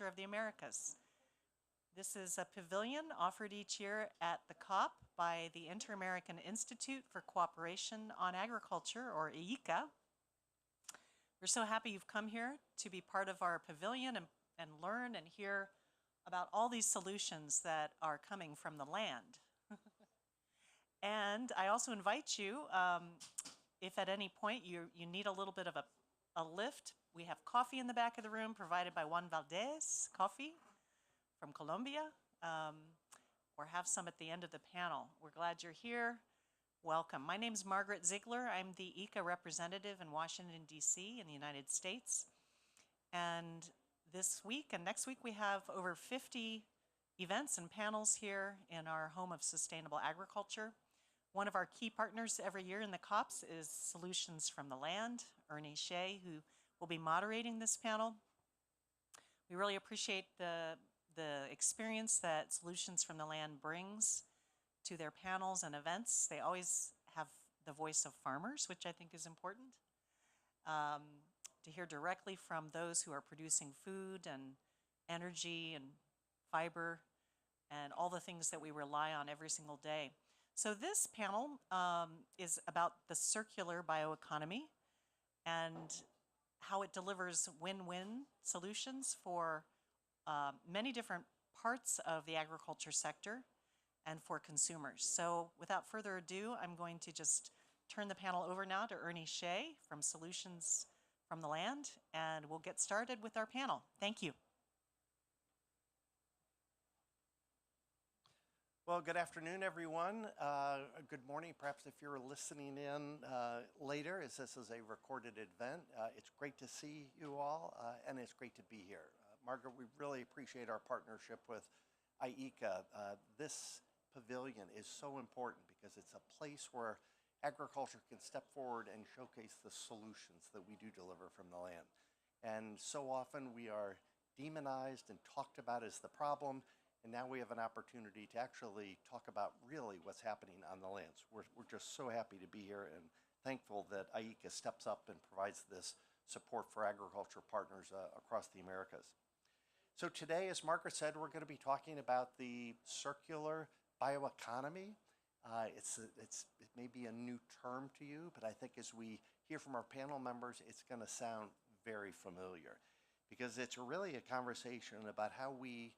of the Americas. This is a pavilion offered each year at the COP by the Inter-American Institute for Cooperation on Agriculture, or IICA. We're so happy you've come here to be part of our pavilion and learn and hear about all these solutions that are coming from the land. And I also invite you, if at any point you need a little bit of a lift, we have coffee in the back of the room provided by Juan Valdez Coffee from Colombia, or have some at the end of the panel. We're glad you're here. Welcome. My name is Margaret Ziegler. I'm the ICA representative in Washington, D.C. in the United States. And this week and next week we have over 50 events and panels here in our home of sustainable agriculture. One of our key partners every year in the COPs is Solutions from the Land, Ernie Shea, who will be moderating this panel. We really appreciate the experience that Solutions from the Land brings to their panels and events. They always have the voice of farmers, which I think is important, to hear directly from those who are producing food and energy and fiber and all the things that we rely on every single day. So this panel is about the circular bioeconomy and how it delivers win-win solutions for many different parts of the agriculture sector and for consumers. So without further ado, I'm going to just turn the panel over now to Ernie Shea from Solutions from the Land, and we'll get started with our panel. Thank you. Well, good afternoon, everyone. Good morning, perhaps if you're listening in later, as this is a recorded event. It's great to see you all, and it's great to be here. Margaret, we really appreciate our partnership with IICA. This pavilion is so important because it's a place where agriculture can step forward and showcase the solutions that we do deliver from the land. And so often we are demonized and talked about as the problem, and now we have an opportunity to actually talk about really what's happening on the lands. We're just so happy to be here and thankful that IICA steps up and provides this support for agriculture partners across the Americas. So today, as Margaret said, we're going to be talking about the circular bioeconomy. It may be a new term to you, but I think as we hear from our panel members, it's going to sound very familiar because it's really a conversation about how we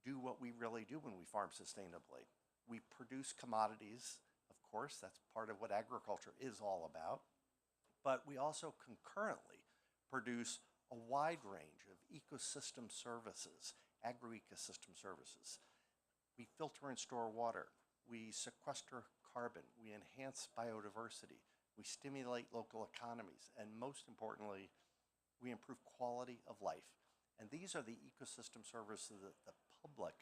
do what we really do when we farm sustainably. We produce commodities, of course, that's part of what agriculture is all about, but we also concurrently produce a wide range of ecosystem services, agroecosystem services. We filter and store water. We sequester carbon. We enhance biodiversity. We stimulate local economies. And most importantly, we improve quality of life. And these are the ecosystem services that the public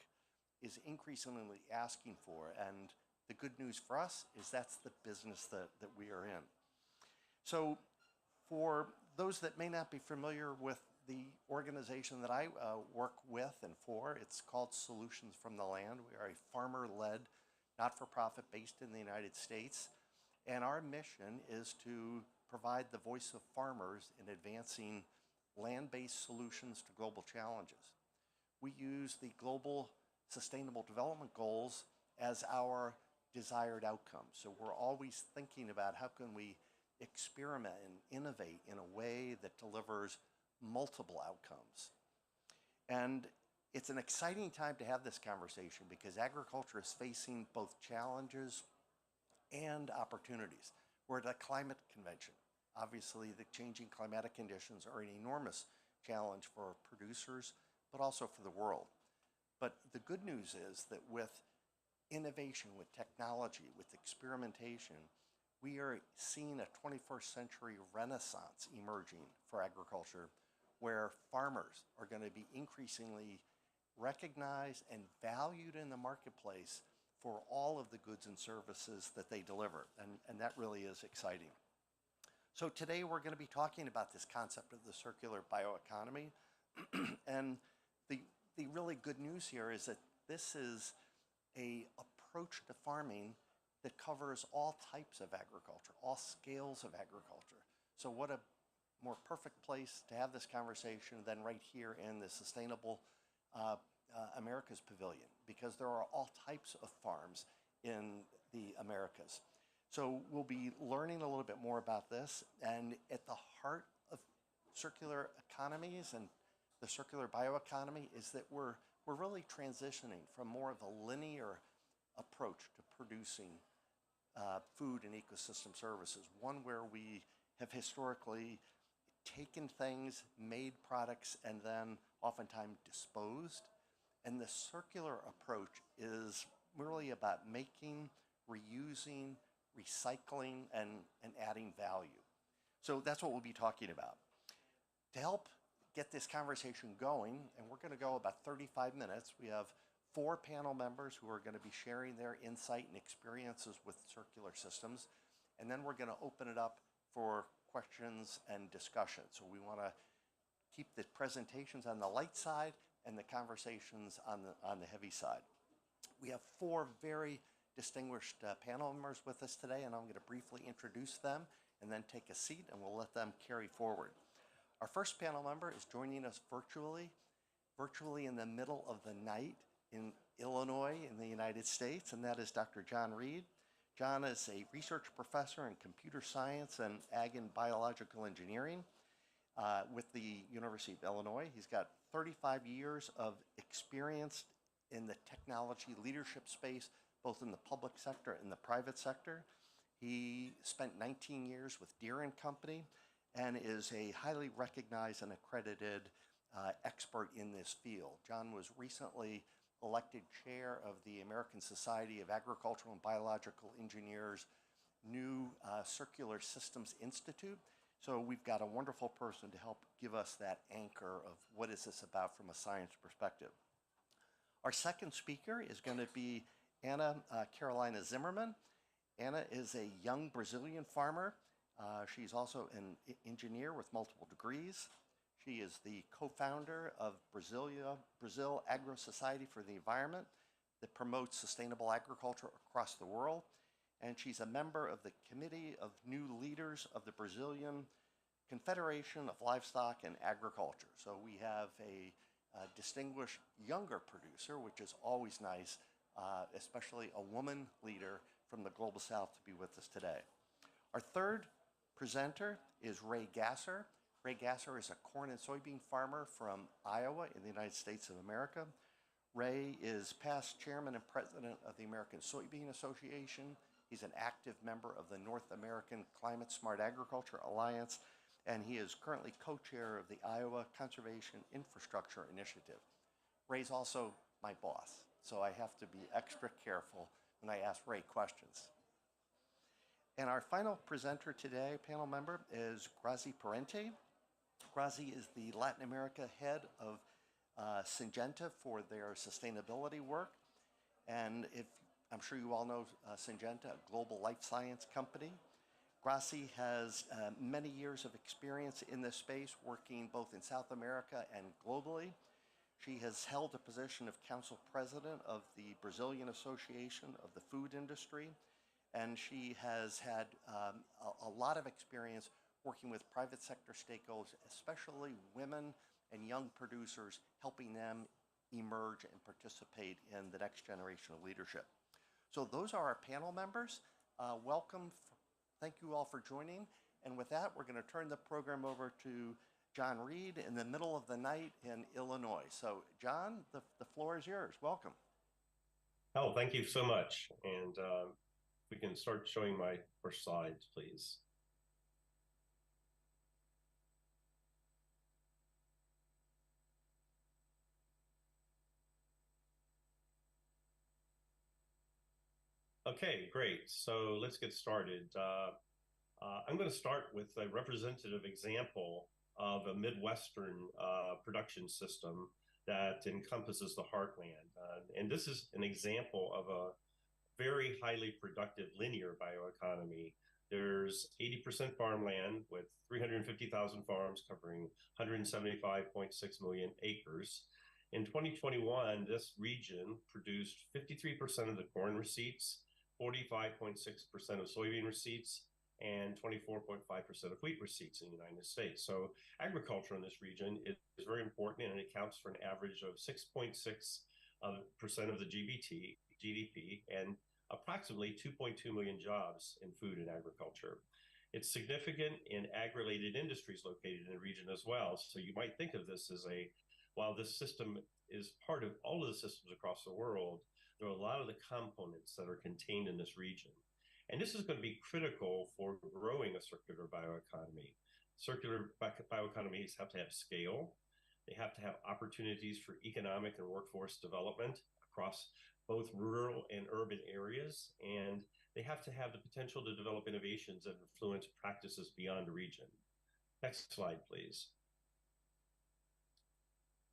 is increasingly asking for. And the good news for us is that's the business that we are in. So for those that may not be familiar with the organization that I work with and for, it's called Solutions from the Land. We are a farmer-led, not-for-profit based in the United States. And our mission is to provide the voice of farmers in advancing land-based solutions to global challenges. We use the Global Sustainable Development Goals as our desired outcome. So we're always thinking about how can we experiment and innovate in a way that delivers multiple outcomes. And it's an exciting time to have this conversation because agriculture is facing both challenges and opportunities. We're at a climate convention. Obviously, the changing climatic conditions are an enormous challenge for producers, but also for the world. But the good news is that with innovation, with technology, with experimentation, we are seeing a 21st century renaissance emerging for agriculture where farmers are going to be increasingly recognized and valued in the marketplace for all of the goods and services that they deliver. And that really is exciting. So today we're going to be talking about this concept of the circular bioeconomy. And the really good news here is that this is an approach to farming that covers all types of agriculture, all scales of agriculture. So what a more perfect place to have this conversation than right here in the Sustainable America's Pavilion, because there are all types of farms in the Americas. So we'll be learning a little bit more about this, and at the heart of circular economies and the circular bioeconomy is that we're really transitioning from more of a linear approach to producing food and ecosystem services, one where we have historically taken things, made products, and then oftentimes disposed. And the circular approach is really about making, reusing, recycling, and adding value. So that's what we'll be talking about. To help get this conversation going, and we're going to go about 35 minutes, we have 4 panel members who are going to be sharing their insight and experiences with circular systems. And then we're going to open it up for questions and discussion. So we want to keep the presentations on the light side and the conversations on the heavy side. We have 4 very distinguished panel members with us today, and I'm going to briefly introduce them and then take a seat, and we'll let them carry forward. Our first panel member is joining us virtually in the middle of the night in Illinois in the United States, and that is Dr. John Reed. John is a research professor in computer science and ag and biological engineering with the University of Illinois. He's got 35 years of experience in the technology leadership space, both in the public sector and the private sector. He spent 19 years with Deere & Company and is a highly recognized and accredited expert in this field. John was recently elected chair of the American Society of Agricultural and Biological Engineers' new Circular Systems Institute. So we've got a wonderful person to help give us that anchor of what is this about from a science perspective. Our second speaker is going to be Ana Carolina Zimmerman. Ana is a young Brazilian farmer. She's also an engineer with multiple degrees. She is the co-founder of Brazil Agroecosystems for the Environment that promotes sustainable agriculture across the world. And she's a member of the Committee of New Leaders of the Brazilian Confederation of Livestock and Agriculture. So we have a distinguished younger producer, which is always nice, especially a woman leader from the Global South to be with us today. Our third presenter is Ray Gasser. Ray Gasser is a corn and soybean farmer from Iowa in the United States of America. Ray is past chairman and president of the American Soybean Association. He's an active member of the North American Climate Smart Agriculture Alliance, and he is currently co-chair of the Iowa Conservation Infrastructure Initiative. Ray's also my boss, so I have to be extra careful when I ask Ray questions. And our final presenter today, panel member, is Grazi Parente. Grazi is the Latin America head of Syngenta for their sustainability work. And I'm sure you all know Syngenta, a global life science company. Grazi has many years of experience in this space, working both in South America and globally. She has held the position of council president of the Brazilian Association of the Food Industry, and she has had a lot of experience working with private sector stakeholders, especially women and young producers, helping them emerge and participate in the next generation of leadership. So those are our panel members. Welcome. Thank you all for joining. And with that, we're going to turn the program over to John Reed in the middle of the night in Illinois. So John, the floor is yours. Welcome. Oh, thank you so much. And we can start showing my first slides, please. Okay, great. So let's get started. I'm going to start with a representative example of a Midwestern production system that encompasses the heartland. And this is an example of a very highly productive linear bioeconomy. There's 80% farmland with 350,000 farms covering 175.6 million acres. In 2021, this region produced 53% of the corn receipts, 45.6% of soybean receipts, and 24.5% of wheat receipts in the United States. So agriculture in this region is very important, and it accounts for an average of 6.6% of the GDP and approximately 2.2 million jobs in food and agriculture. It's significant in ag-related industries located in the region as well. So you might think of this as while this system is part of all of the systems across the world, there are a lot of the components that are contained in this region. And this is going to be critical for growing a circular bioeconomy. Circular bioeconomies have to have scale. They have to have opportunities for economic and workforce development across both rural and urban areas. And they have to have the potential to develop innovations that influence practices beyond the region. Next slide, please.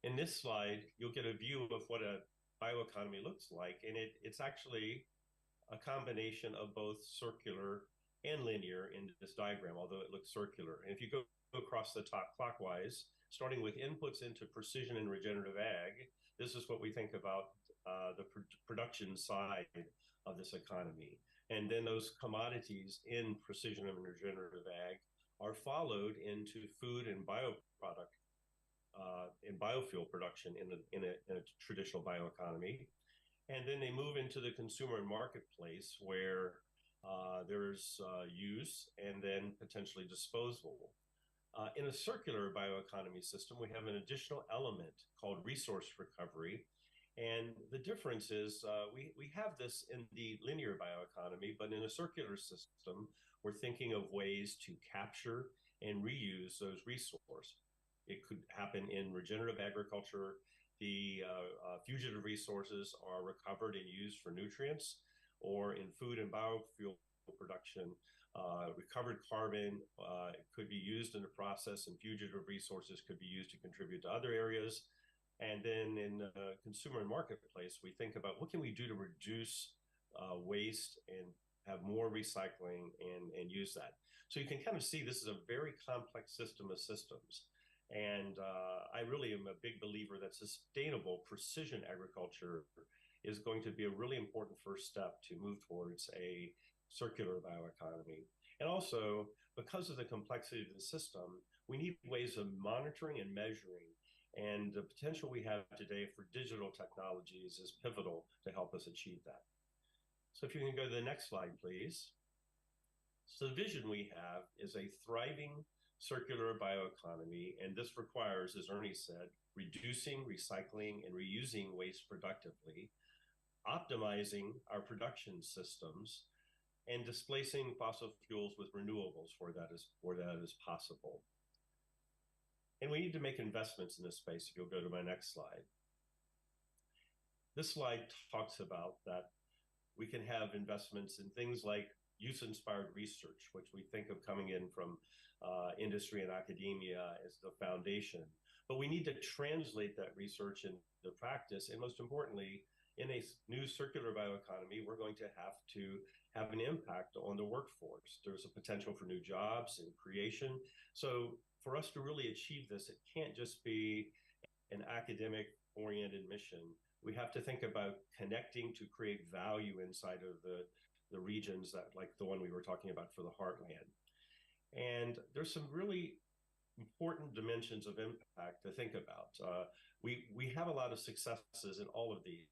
In this slide, you'll get a view of what a bioeconomy looks like, and it's actually a combination of both circular and linear in this diagram, although it looks circular. And if you go across the top clockwise, starting with inputs into precision and regenerative ag, this is what we think about the production side of this economy. And then those commodities in precision and regenerative ag are followed into food and bioproduct in biofuel production in a traditional bioeconomy. And then they move into the consumer and marketplace where there's use and then potentially disposal. In a circular bioeconomy system, we have an additional element called resource recovery. And the difference is we have this in the linear bioeconomy, but in a circular system, we're thinking of ways to capture and reuse those resources. It could happen in regenerative agriculture. The fugitive resources are recovered and used for nutrients, or in food and biofuel production, recovered carbon could be used in the process, and fugitive resources could be used to contribute to other areas. And then in the consumer and marketplace, we think about what can we do to reduce waste and have more recycling and use that. So you can kind of see this is a very complex system of systems. And I really am a big believer that sustainable precision agriculture is going to be a really important first step to move towards a circular bioeconomy. And also, because of the complexity of the system, we need ways of monitoring and measuring. And the potential we have today for digital technologies is pivotal to help us achieve that. So if you can go to the next slide, please. So the vision we have is a thriving circular bioeconomy, and this requires, as Ernie said, reducing, recycling, and reusing waste productively, optimizing our production systems, and displacing fossil fuels with renewables where that is possible. And we need to make investments in this space. If you'll go to my next slide. This slide talks about that we can have investments in things like use-inspired research, which we think of coming in from industry and academia as the foundation. But we need to translate that research into practice. And most importantly, in a new circular bioeconomy, we're going to have an impact on the workforce. There's a potential for new jobs and creation. So for us to really achieve this, it can't just be an academic-oriented mission. We have to think about connecting to create value inside of the regions that, like the one we were talking about for the heartland. And there's some really important dimensions of impact to think about. We have a lot of successes in all of these,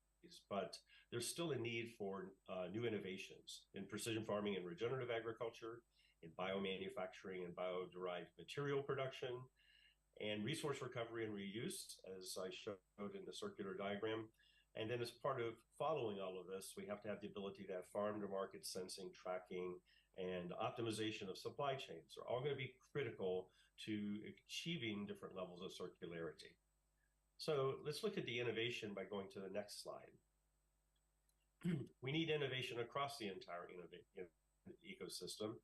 but there's still a need for new innovations in precision farming and regenerative agriculture, in biomanufacturing and bio-derived material production, and resource recovery and reuse, as I showed in the circular diagram. And then as part of following all of this, we have to have the ability to have farm-to-market sensing, tracking, and optimization of supply chains. They're all going to be critical to achieving different levels of circularity. So let's look at the innovation by going to the next slide. We need innovation across the entire ecosystem.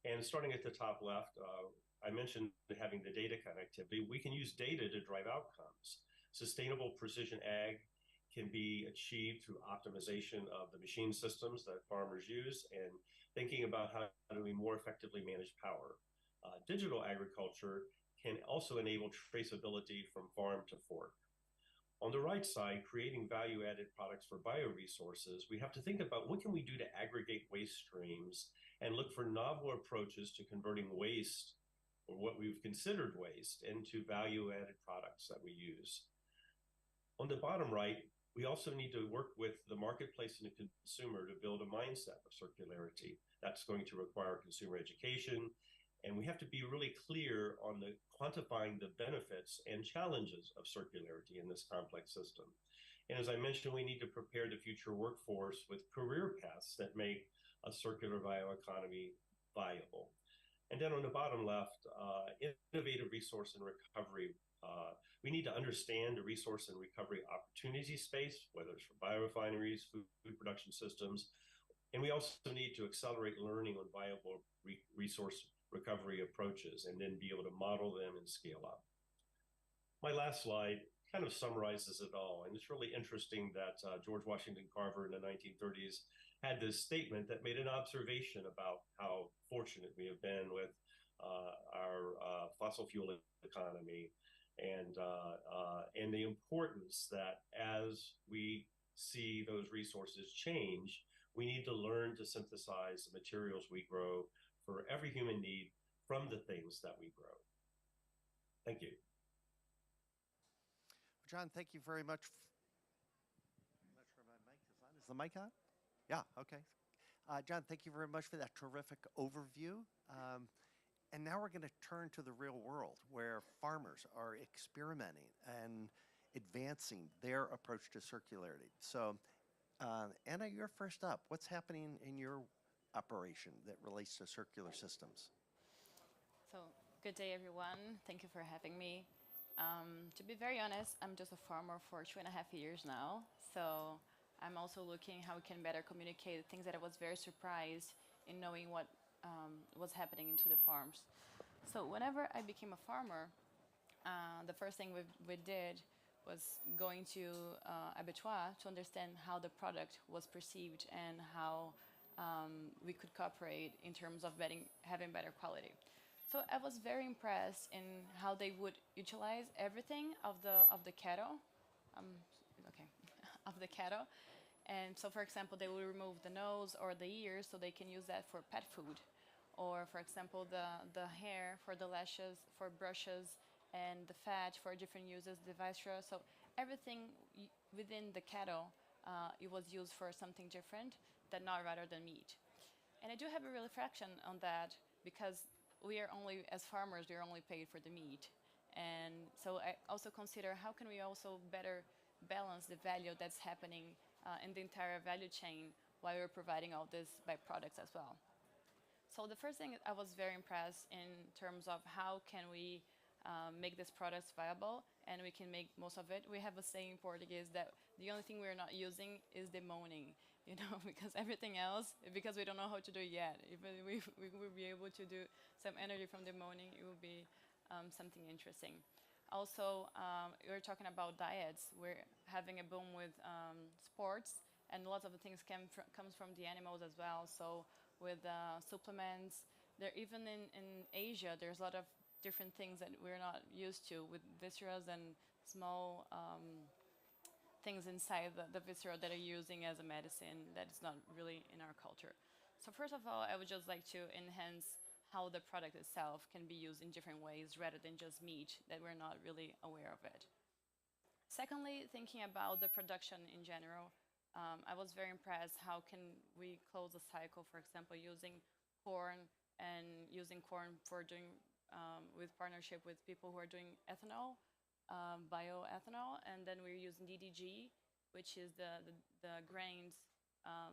And starting at the top left, I mentioned having the data connectivity. We can use data to drive outcomes. Sustainable precision ag can be achieved through optimization of the machine systems that farmers use and thinking about how do we more effectively manage power. Digital agriculture can also enable traceability from farm to fork. On the right side, creating value-added products for bioresources, we have to think about what can we do to aggregate waste streams and look for novel approaches to converting waste, or what we've considered waste, into value-added products that we use. On the bottom right, we also need to work with the marketplace and the consumer to build a mindset of circularity. That's going to require consumer education, and we have to be really clear on the quantifying the benefits and challenges of circularity in this complex system. And as I mentioned, we need to prepare the future workforce with career paths that make a circular bioeconomy viable. And then on the bottom left, innovative resource and recovery. We need to understand the resource and recovery opportunity space, whether it's for biorefineries, food production systems. And we also need to accelerate learning on viable resource recovery approaches and then be able to model them and scale up. My last slide kind of summarizes it all. And it's really interesting that George Washington Carver in the 1930s had this statement that made an observation about how fortunate we have been with our fossil fuel economy, and the importance that as we see those resources change, we need to learn to synthesize the materials we grow for every human need from the things that we grow. Thank you. John, thank you very much. I'm not sure my mic is on. Is the mic on? Yeah, okay. John, thank you very much for that terrific overview. And now we're going to turn to the real world where farmers are experimenting and advancing their approach to circularity. So, Anna, you're first up. What's happening in your operation that relates to circular systems? So, good day, everyone. Thank you for having me. To be very honest, I'm just a farmer for 2.5 years now. So, I'm also looking how we can better communicate things that I was very surprised in knowing what was happening into the farms. So whenever I became a farmer, the first thing we did was going to abattoir to understand how the product was perceived and how we could cooperate in terms of having better quality. So I was very impressed in how they would utilize everything of the cattle, of the cattle. And so, for example, they will remove the nose or the ears so they can use that for pet food. Or, for example, the hair for the lashes, for brushes, and the fat for different uses, the viscera. So everything within the cattle, it was used for something different rather than meat. And I do have a real reflection on that because we are only, as farmers, we are only paid for the meat. And so I also consider how can we also better balance the value that's happening in the entire value chain while we're providing all these byproducts as well. So the first thing I was very impressed in terms of how can we make these products viable and we can make most of it. We have a saying in Portuguese that the only thing we're not using is the moaning, because everything else, because we don't know how to do it yet. If we will be able to do some energy from the moaning, it will be something interesting. Also, we're talking about diets. We're having a boom with sports, and lots of the things comes from the animals as well. So with supplements, even in Asia, there's a lot of different things that we're not used to with visceras and small things inside the viscera that are using as a medicine that is not really in our culture. So first of all, I would just like to enhance how the product itself can be used in different ways rather than just meat that we're not really aware of it. Secondly, thinking about the production in general, I was very impressed how can we close the cycle, for example, using corn and using corn for doing, with partnership with people who are doing ethanol, bioethanol, and then we're using DDG, which is the grains,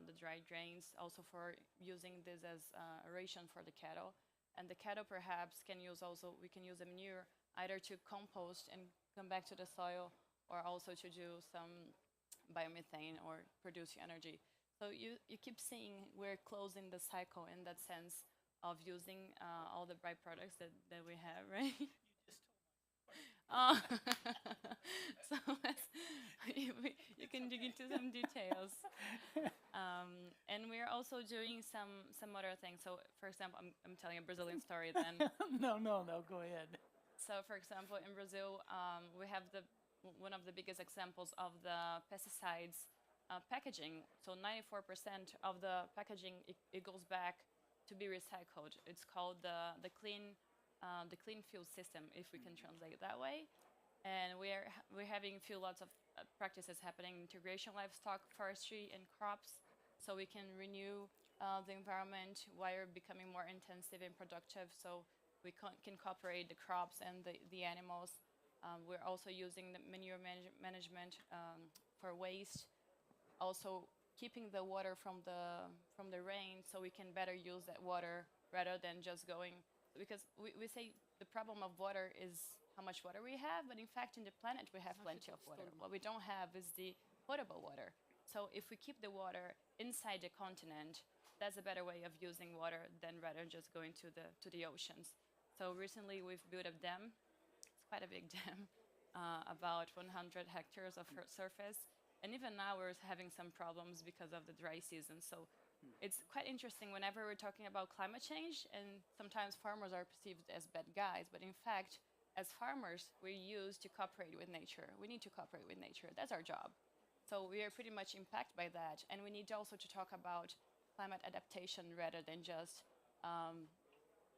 the dried grains, also for using this as a ration for the cattle. And the cattle perhaps can use also, we can use a manure either to compost and come back to the soil or also to do some biomethane or produce energy. So you keep seeing we're closing the cycle in that sense of using all the byproducts that we have, right? So you can dig into some details. And we're also doing some other things. So, for example, I'm telling a Brazilian story then. No, go ahead. So, for example, in Brazil, we have the one of the biggest examples of the pesticides packaging. So 94% of the packaging, it goes back to be recycled. It's called the clean fuel system, if we can translate it that way. And we're having lots of practices happening: integration, livestock, forestry, and crops, so we can renew the environment while becoming more intensive and productive. So we can incorporate the crops and the animals. We're also using the manure management for waste. Also keeping the water from the rain, so we can better use that water rather than just going, because we say the problem of water is how much water we have, but in fact in the planet we have plenty of water. What we don't have is the potable water. So if we keep the water inside the continent, that's a better way of using water than rather just going to the oceans. So recently we've built a dam. It's quite a big dam, about 100 hectares of surface. And even now we're having some problems because of the dry season. So it's quite interesting whenever we're talking about climate change, and sometimes farmers are perceived as bad guys, but in fact, as farmers, we're used to cooperate with nature. We need to cooperate with nature. That's our job. So we are pretty much impacted by that. And we need also to talk about climate adaptation rather than just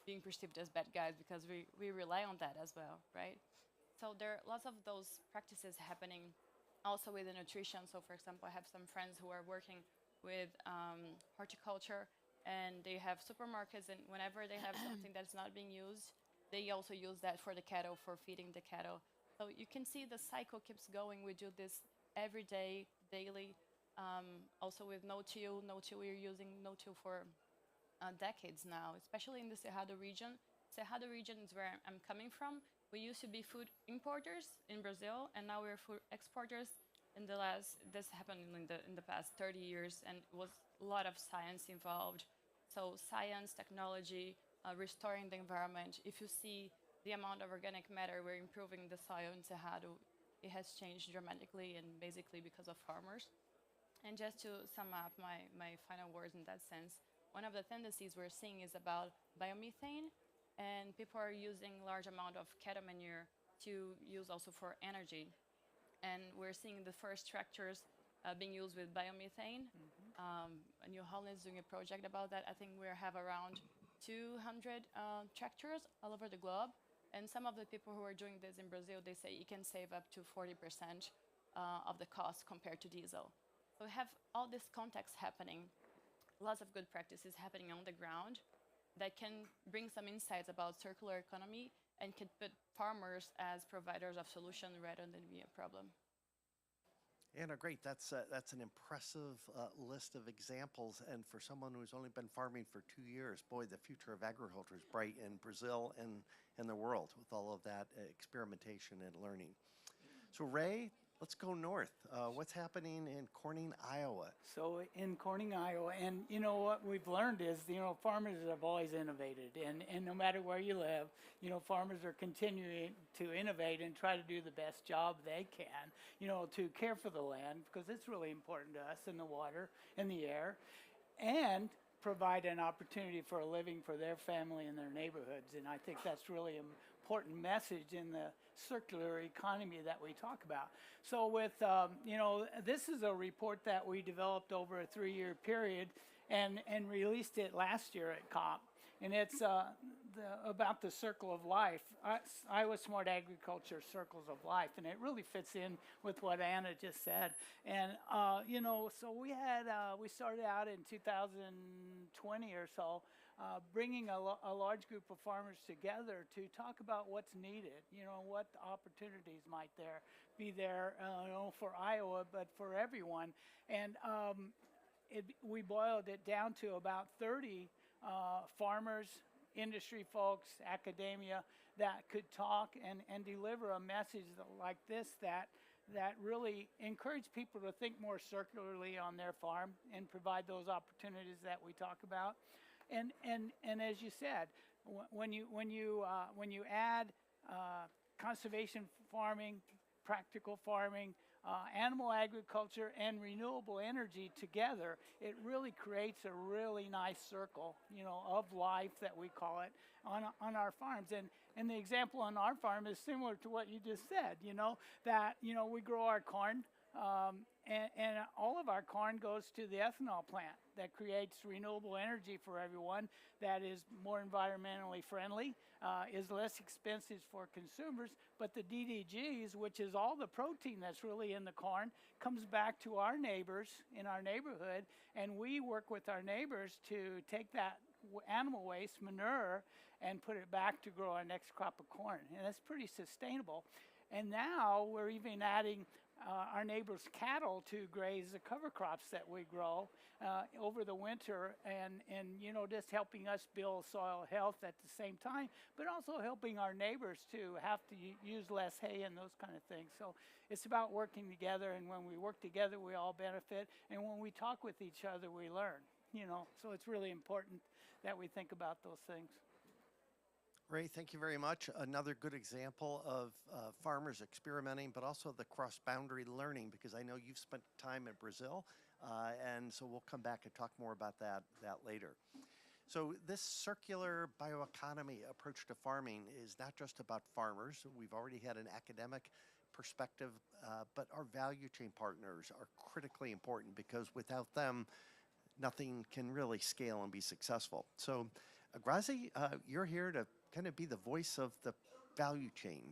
being perceived as bad guys, because we rely on that as well, right? So there are lots of those practices happening also with the nutrition. So for example, I have some friends who are working with horticulture, and they have supermarkets, and whenever they have something that's not being used, they also use that for the cattle, for feeding the cattle. So you can see the cycle keeps going. We do this every day, daily. Also with no-till, we're using no-till for decades now, especially in the Cerrado region. Cerrado region is where I'm coming from. We used to be food importers in Brazil, and now we're food exporters. This happened in the past 30 years, and it was a lot of science involved. So science, technology, restoring the environment. If you see the amount of organic matter we're improving the soil in Cerrado, it has changed dramatically, and basically because of farmers. And just to sum up my final words in that sense, one of the tendencies we're seeing is about biomethane, and people are using large amount of cattle manure to use also for energy. And we're seeing the first tractors being used with biomethane. New Holland is doing a project about that. I think we have around 200 tractors all over the globe. And some of the people who are doing this in Brazil, they say it can save up to 40% of the cost compared to diesel. So we have all this context happening, lots of good practices happening on the ground that can bring some insights about circular economy and can put farmers as providers of solution rather than be a problem. Anna, great. That's an impressive list of examples. And for someone who's only been farming for 2 years, boy, the future of agriculture is bright in Brazil and in the world with all of that experimentation and learning. So Ray, let's go north. What's happening in Corning, Iowa? So in Corning, Iowa, and you know what we've learned is, farmers have always innovated, and no matter where you live, farmers are continuing to innovate and try to do the best job they can, to care for the land, because it's really important to us, and the water and the air, and provide an opportunity for a living for their family and their neighborhoods. And I think that's really an important message in the circular economy that we talk about. So with, this is a report that we developed over a 3-year period and released it last year at COP. And it's about the circle of life, Iowa Smart Agriculture Circles of Life, and it really fits in with what Anna just said. And so we started out in 2020 or so, bringing a large group of farmers together to talk about what's needed, what opportunities might be there, for Iowa, but for everyone. And we boiled it down to about 30 farmers, industry folks, academia, that could talk and deliver a message like this that really encourage people to think more circularly on their farm and provide those opportunities that we talk about. And as you said, when you add conservation farming, practical farming, animal agriculture and renewable energy together, it really creates a really nice circle, of life that we call it on our farms. And the example on our farm is similar to what you just said, that, we grow our corn, and all of our corn goes to the ethanol plant that creates renewable energy for everyone, that is more environmentally friendly, is less expensive for consumers, but the DDGs, which is all the protein that's really in the corn, comes back to our neighbors in our neighborhood, and we work with our neighbors to take that animal waste, manure, and put it back to grow our next crop of corn. And that's pretty sustainable. And now we're even adding our neighbors' cattle to graze the cover crops that we grow over the winter, and just helping us build soil health at the same time, but also helping our neighbors to have to use less hay and those kind of things. So it's about working together, and when we work together, we all benefit, and when we talk with each other, we learn. So it's really important that we think about those things. Ray, thank you very much. Another good example of farmers experimenting, but also the cross-boundary learning, because I know you've spent time in Brazil, and so we'll come back and talk more about that later. So this circular bioeconomy approach to farming is not just about farmers. We've already had an academic perspective, but our value chain partners are critically important, because without them, nothing can really scale and be successful. So Grazi, you're here to kind of be the voice of the value chain.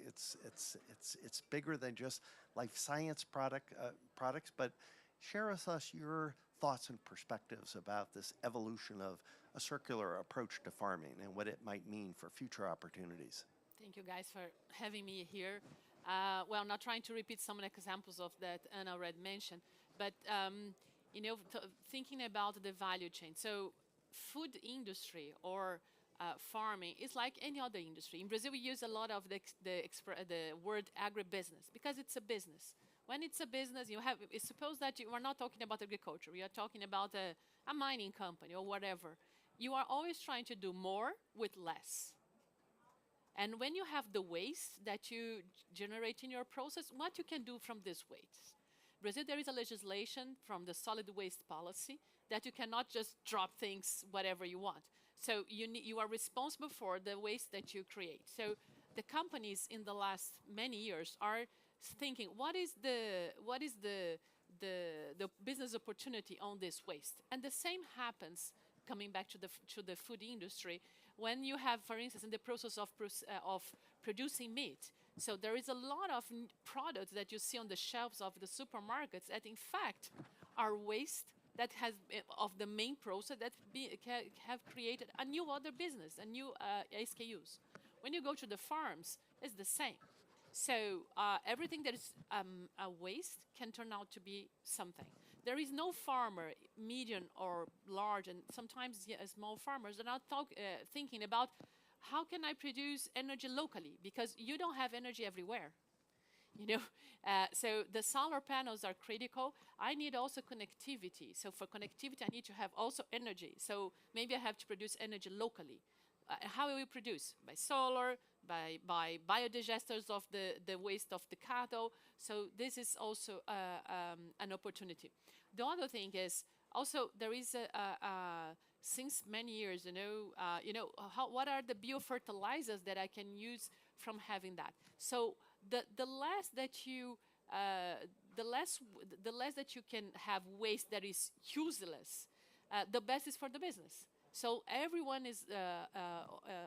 It's bigger than just life science products, but share with us your thoughts and perspectives about this evolution of a circular approach to farming and what it might mean for future opportunities. Thank you guys for having me here. Well, not trying to repeat some examples of that Anna already mentioned, but thinking about the value chain. So food industry or farming is like any other industry. In Brazil, we use a lot of the word agribusiness because it's a business. When it's a business, suppose that you are not talking about agriculture. We are talking about a mining company or whatever. You are always trying to do more with less. And when you have the waste that you generate in your process, what you can do from this waste? Brazil, there is a legislation from the solid waste policy that you cannot just drop things whatever you want. So you are responsible for the waste that you create. So the companies in the last many years are thinking, what is the business opportunity on this waste? And the same happens, coming back to the food industry, when you have, for instance, in the process of producing meat. So there is a lot of products that you see on the shelves of the supermarkets that, in fact, are waste that has of the main process that have created a new other business, a new SKUs. When you go to the farms, it's the same. So everything that is a waste can turn out to be something. There is no farmer, medium or large, and sometimes small farmers are not thinking about how can I produce energy locally, because you don't have energy everywhere. So the solar panels are critical. I need also connectivity. So for connectivity, I need to have also energy. So maybe I have to produce energy locally. How will we produce? By solar, by biodigesters of the waste of the cattle. So this is also an opportunity. The other thing is also there is since many years, what are the biofertilizers that I can use from having that? So the less that you can have waste that is useless, the best is for the business. So everyone is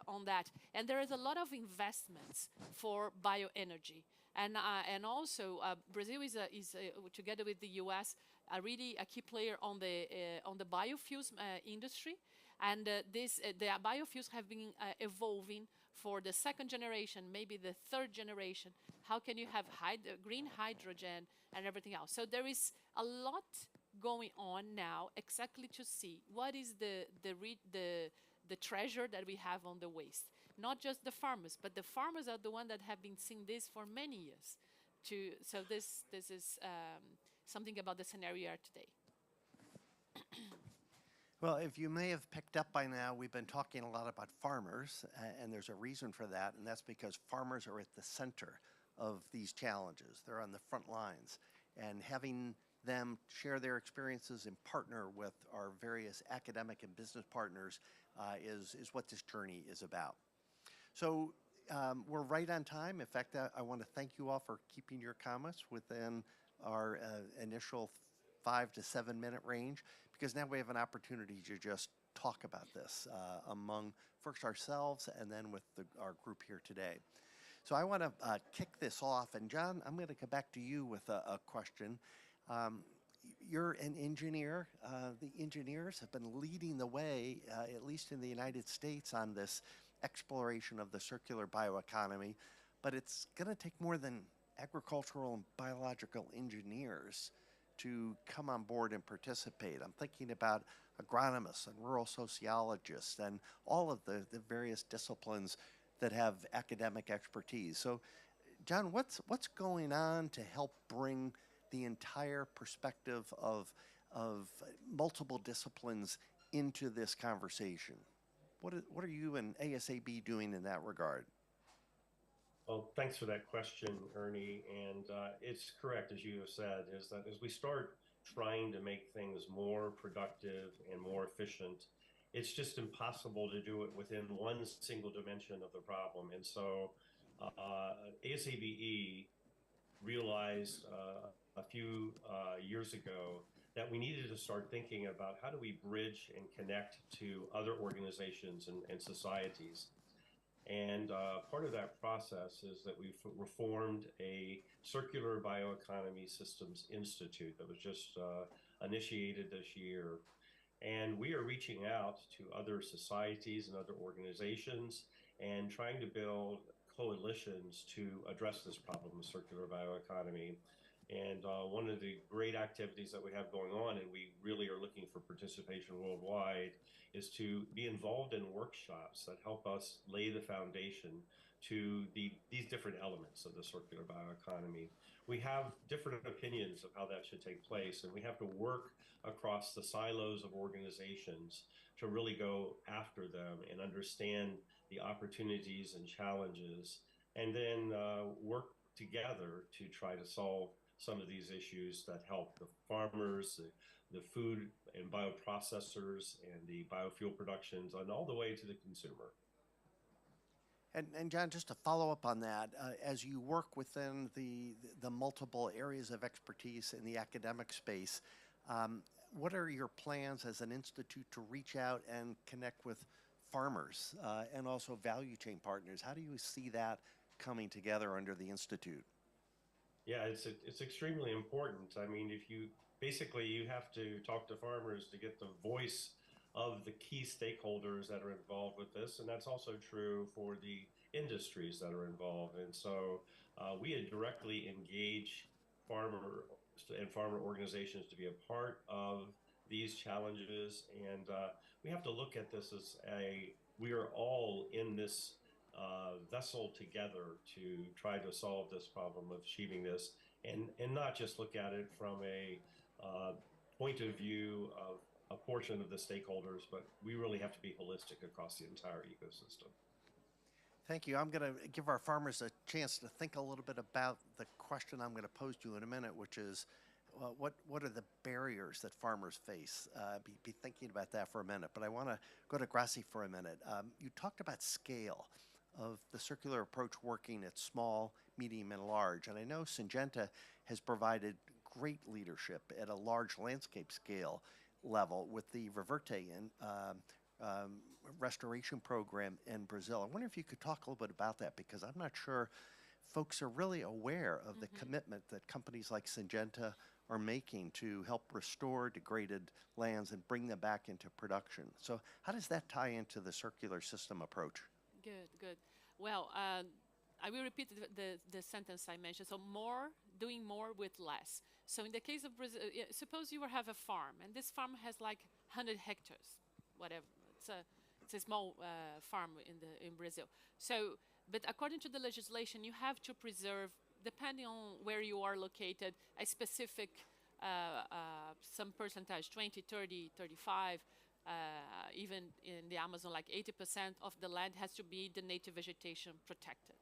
on that, and there is a lot of investments for bioenergy, and also Brazil is together with the U.S. Really a key player on the biofuels industry, and the biofuels have been evolving for the second generation, maybe the third generation. How can you have green hydrogen and everything else? So there is a lot going on now exactly to see what is the treasure that we have on the waste. Not just the farmers, but the farmers are the ones that have been seeing this for many years. So this is something about the scenario we are today. Well, if you may have picked up by now, we've been talking a lot about farmers, and there's a reason for that, and that's because farmers are at the center of these challenges. They're on the front lines. And having them share their experiences and partner with our various academic and business partners is what this journey is about. So we're right on time. In fact, I want to thank you all for keeping your comments within our initial 5 to 7 minute range, because now we have an opportunity to just talk about this among first ourselves and then with our group here today. So I want to kick this off, and John, I'm going to come back to you with a question. You're an engineer. The engineers have been leading the way, at least in the United States, on this exploration of the circular bioeconomy, but it's going to take more than agricultural and biological engineers to come on board and participate. I'm thinking about agronomists and rural sociologists and all of the various disciplines that have academic expertise. So, John, what's going on to help bring the entire perspective of multiple disciplines into this conversation? What are you and ASAB doing in that regard? Well, thanks for that question, Ernie. And it's correct, as you have said, is that as we start trying to make things more productive and more efficient, it's just impossible to do it within one single dimension of the problem. And so ASABE realized a few years ago that we needed to start thinking about how do we bridge and connect to other organizations and societies. And part of that process is that we've reformed a Circular Bioeconomy Systems Institute that was just initiated this year. And we are reaching out to other societies and other organizations and trying to build coalitions to address this problem of circular bioeconomy. And one of the great activities that we have going on, and we really are looking for participation worldwide, is to be involved in workshops that help us lay the foundation to these different elements of the circular bioeconomy. We have different opinions of how that should take place, and we have to work across the silos of organizations to really go after them and understand the opportunities and challenges, and then work together to try to solve some of these issues that help the farmers, the food and bioprocessors, and the biofuel productions, and all the way to the consumer. And John, just to follow up on that, as you work within the multiple areas of expertise in the academic space, what are your plans as an institute to reach out and connect with farmers and also value chain partners? How do you see that coming together under the institute? Yeah, it's extremely important. I mean, if you basically you have to talk to farmers to get the voice of the key stakeholders that are involved with this, and that's also true for the industries that are involved. And so we directly engage farmer organizations to be a part of these challenges, and we have to look at this as we are all in this vessel together to try to solve this problem of achieving this, and not just look at it from a point of view of a portion of the stakeholders, but we really have to be holistic across the entire ecosystem. Thank you. I'm going to give our farmers a chance to think a little bit about the question I'm going to pose to you in a minute, which is what are the barriers that farmers face? Be thinking about that for a minute. But I want to go to Gracie for a minute. You talked about scale of the circular approach working at small, medium, and large. And I know Syngenta has provided great leadership at a large landscape scale level with the Reverte restoration program in Brazil. I wonder if you could talk a little bit about that, because I'm not sure folks are really aware of the commitment that companies like Syngenta are making to help restore degraded lands and bring them back into production. So how does that tie into the circular system approach? Good. Well, I will repeat the sentence I mentioned. So doing more with less. So in the case of Brazil, suppose you have a farm, and this farm has like 100 hectares, whatever. It's a small farm in Brazil. So, but according to the legislation, you have to preserve, depending on where you are located, a specific some percentage, 20, 30, 35. Even in the Amazon, like 80% of the land has to be the native vegetation protected.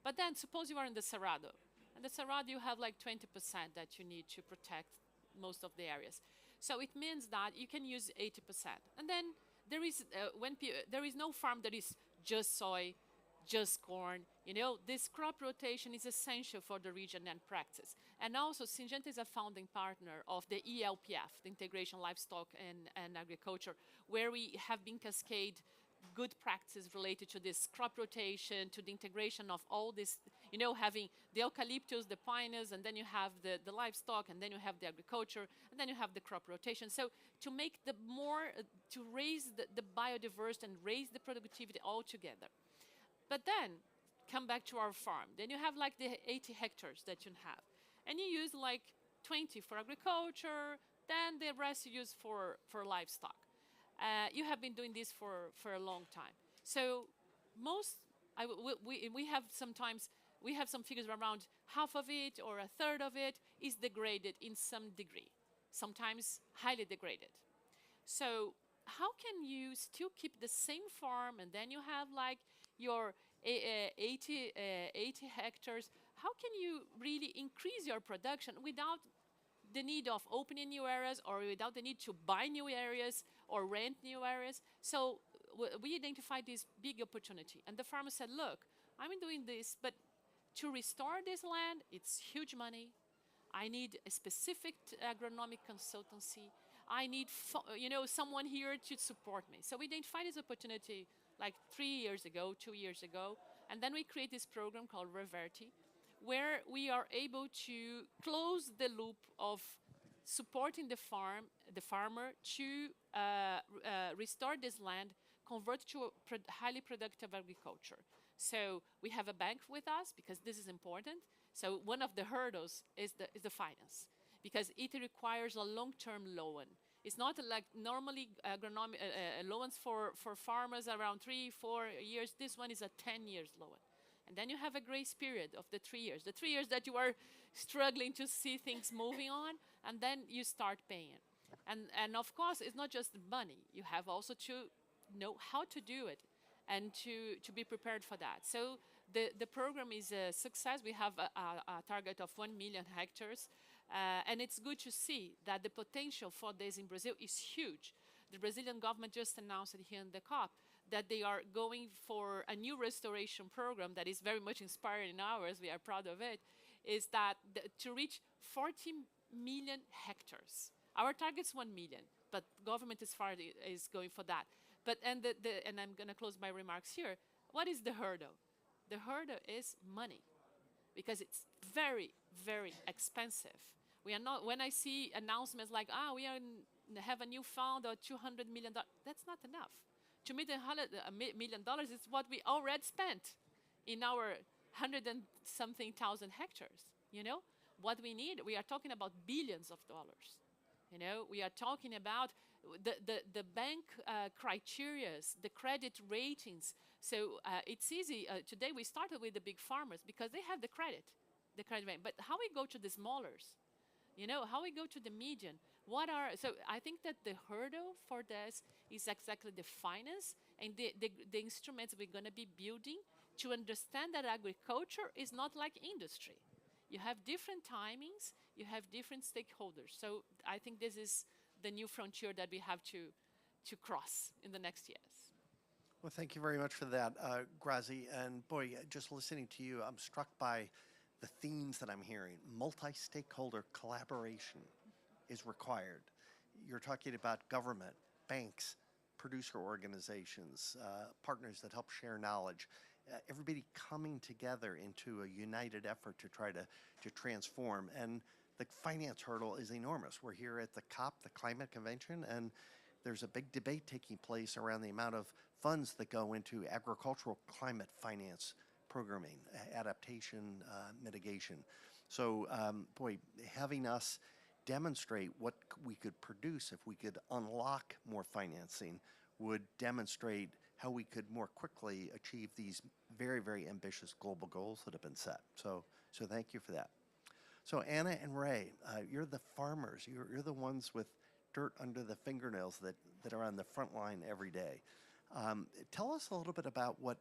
But then suppose you are in the Cerrado. In the Cerrado, you have like 20% that you need to protect most of the areas. So it means that you can use 80%. And then there is, there is no farm that is just soy, just corn. You know, this crop rotation is essential for the region and practice. And also, Syngenta is a founding partner of the ELPF, the Integration Livestock and Agriculture, where we have been cascade good practice related to this crop rotation, to the integration of all this, you know, having the eucalyptus, the pines, and then you have the livestock, and then you have the agriculture, and then you have the crop rotation. So to make the more, to raise the biodiversity and raise the productivity all together. But then, come back to our farm. Then you have like the 80 hectares that you have. And you use like 20 for agriculture, then the rest you use for livestock. You have been doing this for a long time. So we have sometimes, we have some figures around half of it or a third of it is degraded in some degree, sometimes highly degraded. So how can you still keep the same farm and then you have like your 80 hectares? How can you really increase your production without the need of opening new areas or without the need to buy new areas or rent new areas? So we identified this big opportunity. And the farmer said, look, I'm doing this, but to restore this land, it's huge money. I need a specific agronomic consultancy. I need someone here to support me. So we identified this opportunity like 3 years ago, 2 years ago. And then we create this program called Reverti, where we are able to close the loop of supporting the farmer to restore this land, convert to highly productive agriculture. So we have a bank with us because this is important. So one of the hurdles is the finance, because it requires a long-term loan. It's not like normally agronomic loans for farmers around 3-4 years. This one is a 10 years loan. And then you have a grace period of the 3 years. The 3 years that you are struggling to see things moving on, and then you start paying. And of course, it's not just money. You have also to know how to do it and to be prepared for that. So the program is a success. We have a target of 1 million hectares. And it's good to see that the potential for this in Brazil is huge. The Brazilian government just announced it here in the COP that they are going for a new restoration program that is very much inspiring ours, we are proud of it, is that to reach 40 million hectares. Our target's 1 million, but government is going for that. But and I'm going to close my remarks here. What is the hurdle? The hurdle is money, because it's very, very expensive. We are not. When I see announcements like, we have a new fund of $200 million, that's not enough. To me, $100 million is what we already spent in our 100 and something thousand hectares. You know, what we need, we are talking about billions of dollars. You know, we are talking about the bank criterias, the credit ratings. So it's easy. Today we started with the big farmers because they have the credit rating. But how we go to the smallers? You know, how we go to the median? So I think that the hurdle for this is exactly the finance and the instruments we're going to be building to understand that agriculture is not like industry. You have different timings, you have different stakeholders. So I think this is the new frontier that we have to cross in the next years. Well, thank you very much for that, Grazi. And boy, just listening to you, I'm struck by the themes that I'm hearing. Multi-stakeholder collaboration is required. You're talking about government, banks, producer organizations, partners that help share knowledge, everybody coming together into a united effort to try to transform. And the finance hurdle is enormous. We're here at the COP, the Climate Convention, and there's a big debate taking place around the amount of funds that go into agricultural climate finance programming, adaptation, mitigation. So, boy, having us demonstrate what we could produce if we could unlock more financing would demonstrate how we could more quickly achieve these very, very ambitious global goals that have been set. So thank you for that. So Anna and Ray, you're the farmers. You're the ones with dirt under the fingernails that are on the front line every day. Tell us a little bit about what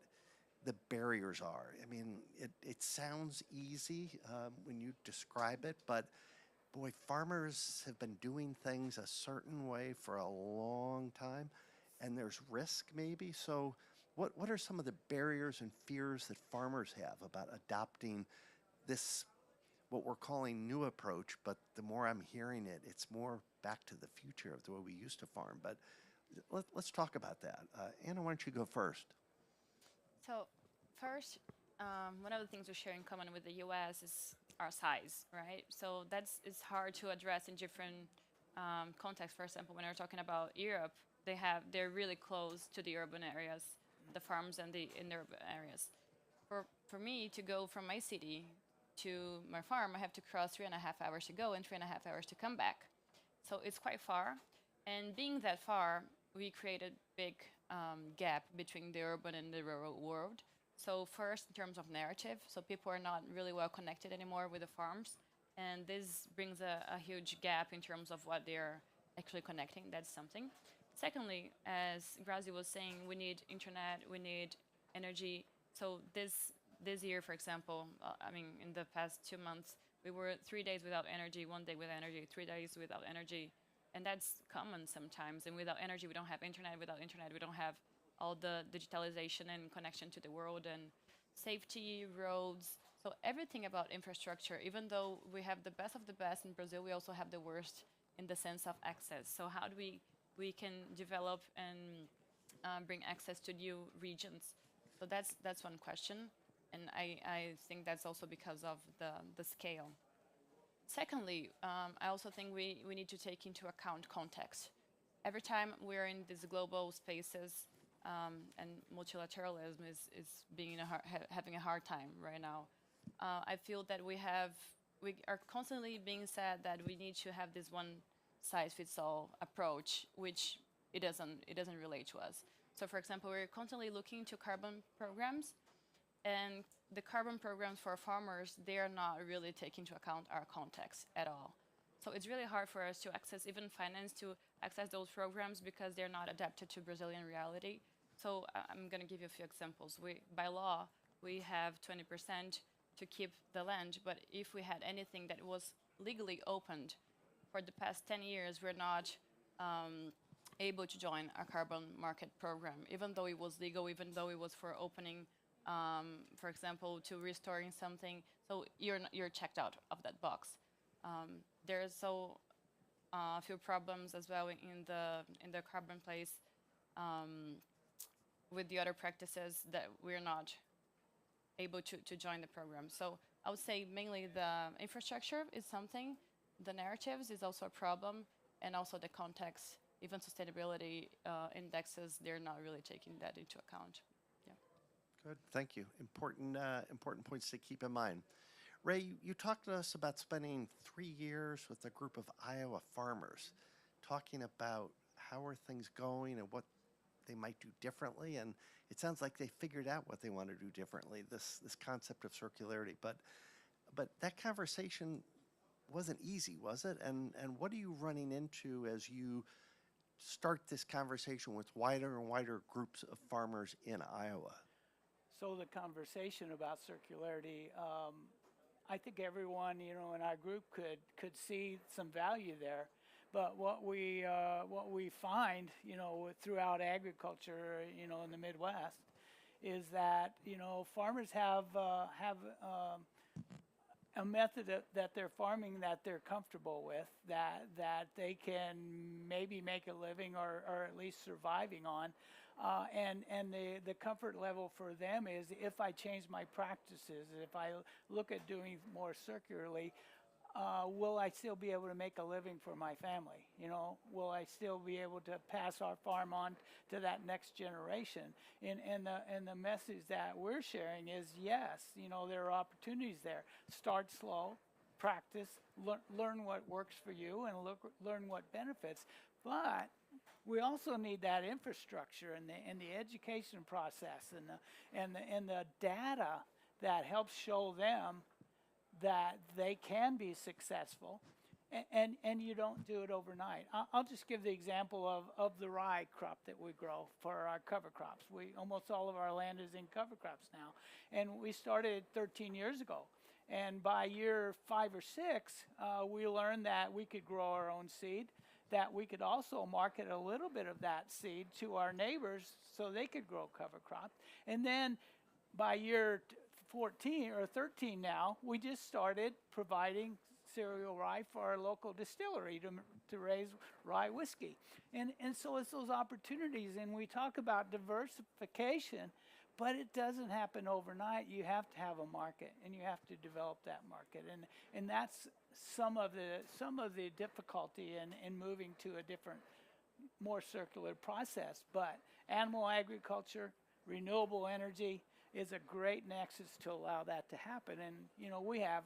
the barriers are. I mean, it sounds easy when you describe it, but boy, farmers have been doing things a certain way for a long time, and there's risk maybe. So what are some of the barriers and fears that farmers have about adopting this, what we're calling new approach, but the more I'm hearing it, it's more back to the future of the way we used to farm. But let's talk about that. Anna, why don't you go first? So first, one of the things we share in common with the U.S. is our size, right? So it's hard to address in different contexts. For example, when we're talking about Europe, they're really close to the urban areas, the farms and in the urban areas. For me to go from my city to my farm, I have to cross 3.5 hours to go and 3.5 hours to come back. So it's quite far. And being that far, we created big gap between the urban and the rural world. So first, in terms of narrative, so people are not really well connected anymore with the farms. And this brings a huge gap in terms of what they're actually connecting. That's something. Secondly, as Grazi was saying, we need internet, we need energy. So this year, for example, I mean, in the past 2 months, we were 3 days without energy, 1 day with energy, 3 days without energy. And that's common sometimes. And without energy, we don't have internet. Without internet, we don't have all the digitalization and connection to the world and safety, roads. So everything about infrastructure, even though we have the best of the best in Brazil, we also have the worst in the sense of access. So how do we can develop and bring access to new regions? So that's one question. And I think that's also because of the scale. Secondly, I also think we need to take into account context. Every time we're in these global spaces, and multilateralism is having a hard time right now. I feel that we are constantly being said that we need to have this one size fits all approach, which it doesn't relate to us. So, for example, we're constantly looking to carbon programs, and the carbon programs for farmers, they are not really taking into account our context at all. So it's really hard for us to access, even finance, to access those programs because they're not adapted to Brazilian reality. So I'm going to give you a few examples. By law, we have 20% to keep the land, but if we had anything that was legally opened for the past 10 years, we're not able to join a carbon market program, even though it was legal, even though it was for opening, for example, to restoring something. So you're checked out of that box. There's so a few problems as well in the carbon place with the other practices that we're not able to join the program. So I would say mainly the infrastructure is something, the narratives is also a problem, and also the context, even sustainability indexes, they're not really taking that into account. Yeah. Good, thank you. Important points to keep in mind. Ray, you talked to us about spending 3 years with a group of Iowa farmers, talking about how are things going and what they might do differently, and it sounds like they figured out what they want to do differently, this concept of circularity. But that conversation wasn't easy, was it? And what are you running into as you start this conversation with wider and wider groups of farmers in Iowa? So the conversation about circularity, I think everyone, in our group could see some value there. But what we find, throughout agriculture, in the Midwest, is that farmers have a method that they're farming that they're comfortable with, that they can maybe make a living or at least surviving on, and the comfort level for them is, if I change my practices, if I look at doing more circularly, will I still be able to make a living for my family? Will I still be able to pass our farm on to that next generation? And the message that we're sharing is, yes, there are opportunities there. Start slow, practice, learn what works for you, and learn what benefits. But we also need that infrastructure and the education process and the data that helps show them that they can be successful, and you don't do it overnight. I'll just give the example of the rye crop that we grow for our cover crops. Almost all of our land is in cover crops now, and we started 13 years ago. And by year 5 or 6, we learned that we could grow our own seed, that we could also market a little bit of that seed to our neighbors so they could grow cover crops. And then by year 14 or 13 now, we just started providing cereal rye for our local distillery to raise rye whiskey. And so it's those opportunities, and we talk about diversification, but it doesn't happen overnight. You have to have a market, and you have to develop that market, and that's some of the difficulty in moving to a different, more circular process. But animal agriculture, renewable energy is a great nexus to allow that to happen. And we have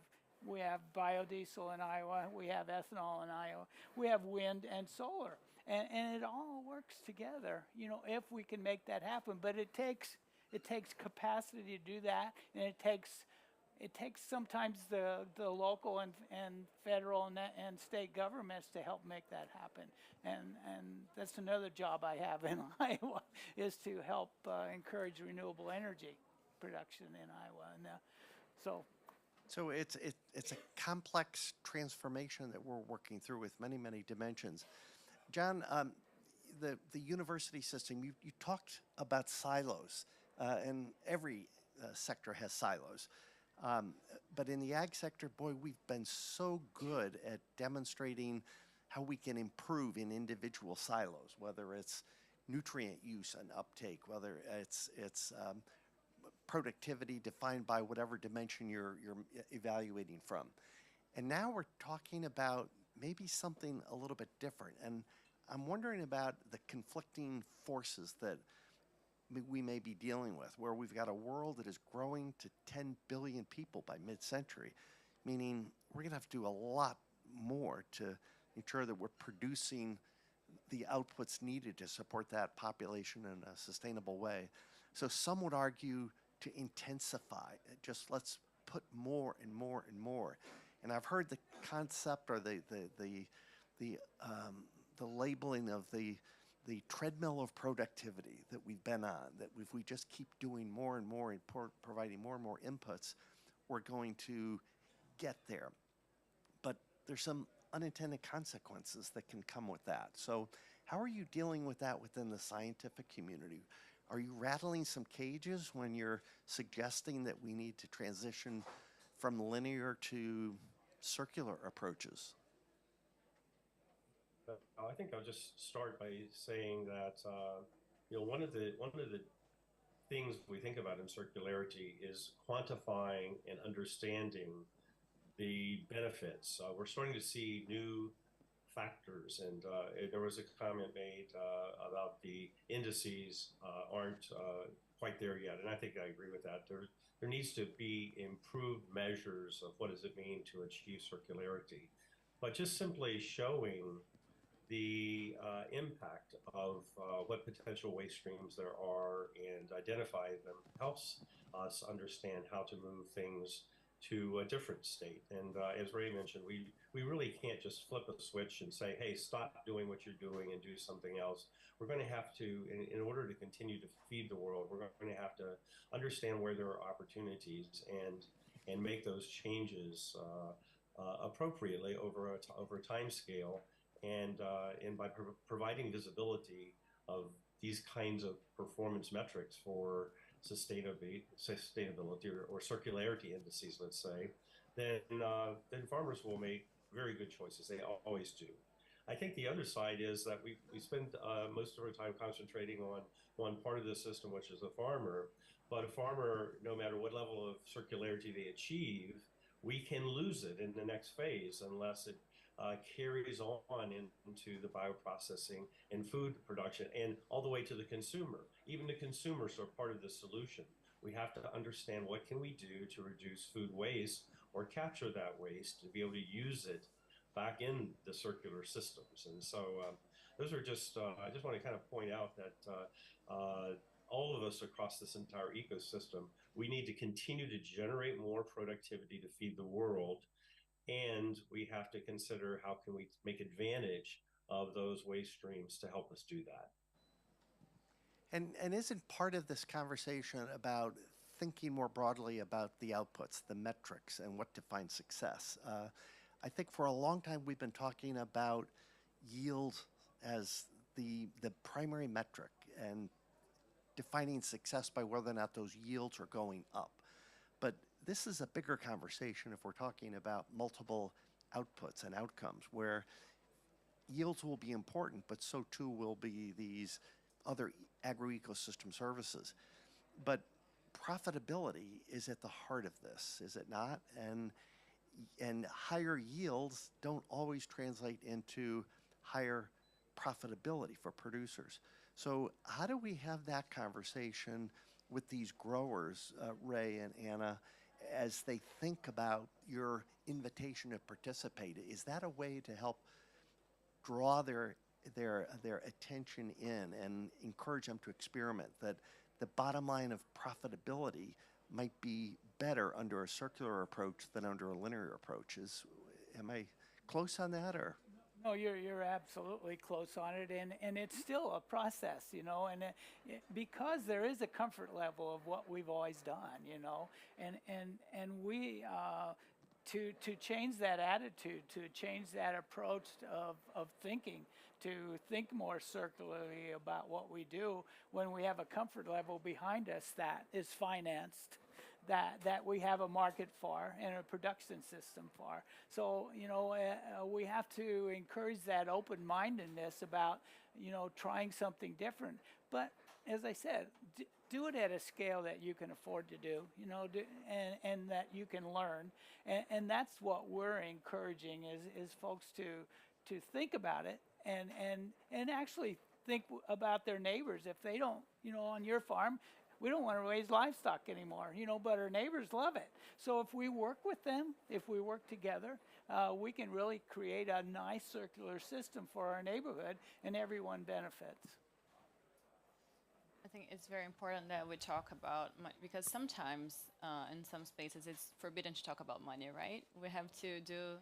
biodiesel in Iowa, we have ethanol in Iowa, we have wind and solar, and it all works together. If we can make that happen, but it takes capacity to do that, and it takes sometimes the local and federal and state governments to help make that happen. And that's another job I have in Iowa, is to help encourage renewable energy production in Iowa. And So it's a complex transformation that we're working through with many, many dimensions. John, the university system, you talked about silos, and every sector has silos. But in the ag sector, boy, we've been so good at demonstrating how we can improve in individual silos, whether it's nutrient use and uptake, whether it's productivity defined by whatever dimension you're evaluating from. And now we're talking about maybe something a little bit different. And I'm wondering about the conflicting forces that we may be dealing with, where we've got a world that is growing to 10 billion people by mid-century, meaning we're going to have to do a lot more to ensure that we're producing the outputs needed to support that population in a sustainable way. So some would argue to intensify, just let's put more and more and more. And I've heard the concept or the labeling of the treadmill of productivity that we've been on, that if we just keep doing more and more and providing more and more inputs, we're going to get there. But there's some unintended consequences that can come with that. So how are you dealing with that within the scientific community? Are you rattling some cages when you're suggesting that we need to transition from linear to circular approaches? I think I'll just start by saying that one of the things we think about in circularity is quantifying and understanding the benefits. We're starting to see new factors, and there was a comment made about the indices aren't quite there yet, and I think I agree with that. There needs to be improved measures of what does it mean to achieve circularity, but just simply showing the impact of what potential waste streams there are and identify them helps us understand how to move things to a different state. And as Ray mentioned, we really can't just flip a switch and say, hey, stop doing what you're doing and do something else. We're going to have to, in order to continue to feed the world, we're going to have to understand where there are opportunities and make those changes appropriately over a time scale. And by providing visibility of these kinds of performance metrics for sustainability or circularity indices, let's say, then farmers will make very good choices. They always do. I think the other side is that we spend most of our time concentrating on one part of the system, which is the farmer. But a farmer, no matter what level of circularity they achieve, we can lose it in the next phase unless it carries on into the bioprocessing and food production and all the way to the consumer. Even the consumers are part of the solution. We have to understand what can we do to reduce food waste or capture that waste to be able to use it back in the circular systems. And so those are just, I just want to kind of point out that all of us across this entire ecosystem, we need to continue to generate more productivity to feed the world. and we have to consider how can we make advantage of those waste streams to help us do that. And isn't part of this conversation about thinking more broadly about the outputs, the metrics, and what defines success? I think for a long time we've been talking about yield as the primary metric and defining success by whether or not those yields are going up. But this is a bigger conversation if we're talking about multiple outputs and outcomes where yields will be important, but so too will be these other agroecosystem services. But profitability is at the heart of this, is it not? And higher yields don't always translate into higher profitability for producers. So how do we have that conversation with these growers, Ray and Anna, as they think about your invitation to participate? Is that a way to help draw their attention in and encourage them to experiment, that the bottom line of profitability might be better under a circular approach than under a linear approach? Am I close on that, or? No, you're absolutely close on it, and it's still a process, you know, and because there is a comfort level of what we've always done, you know, and we to change that attitude, to change that approach of thinking, to think more circularly about what we do when we have a comfort level behind us that is financed, that we have a market for and a production system for. So, you know, we have to encourage that open-mindedness about, you know, trying something different. But as I said, do it at a scale that you can afford to do, you know, and that you can learn. And that's what we're encouraging is folks to think about it and actually think about their neighbors. If they don't, you know, on your farm, we don't want to raise livestock anymore, you know, but our neighbors love it. So if we work with them, if we work together, we can really create a nice circular system for our neighborhood, and everyone benefits. I think it's very important that we talk about because sometimes in some spaces it's forbidden to talk about money, right? We have to do